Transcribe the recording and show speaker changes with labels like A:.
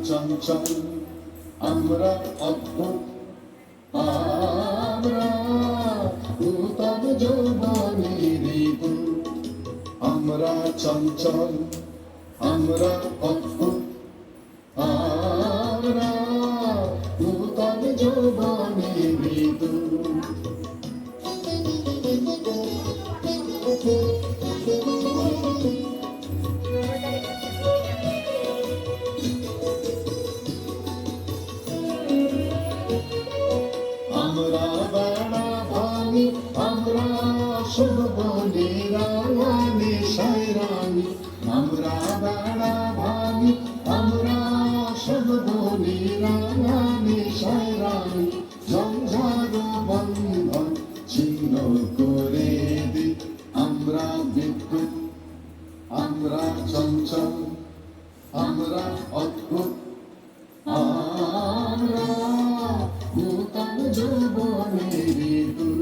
A: চঞ্চল আমরা অদ্ভুত আমরা নূতন যৌবনের দূত আমরা চঞ্চল আমরা অদ্ভুত আমরা নূতন যৌবনের দূত আমরা বেড়া ভাঙি আমরা শুভ বলি রাঙানি সাইরানি আমরা বেড়া ভাঙি আমরা শুভ বলি রাঙানি সাইরানি সংসার বন্ধন ছিন্ন করে দি আমরা বিদ্যুৎ আমরা চঞ্চল আমরা অদ্ভুত আমরা নূতন যৌবনের দূত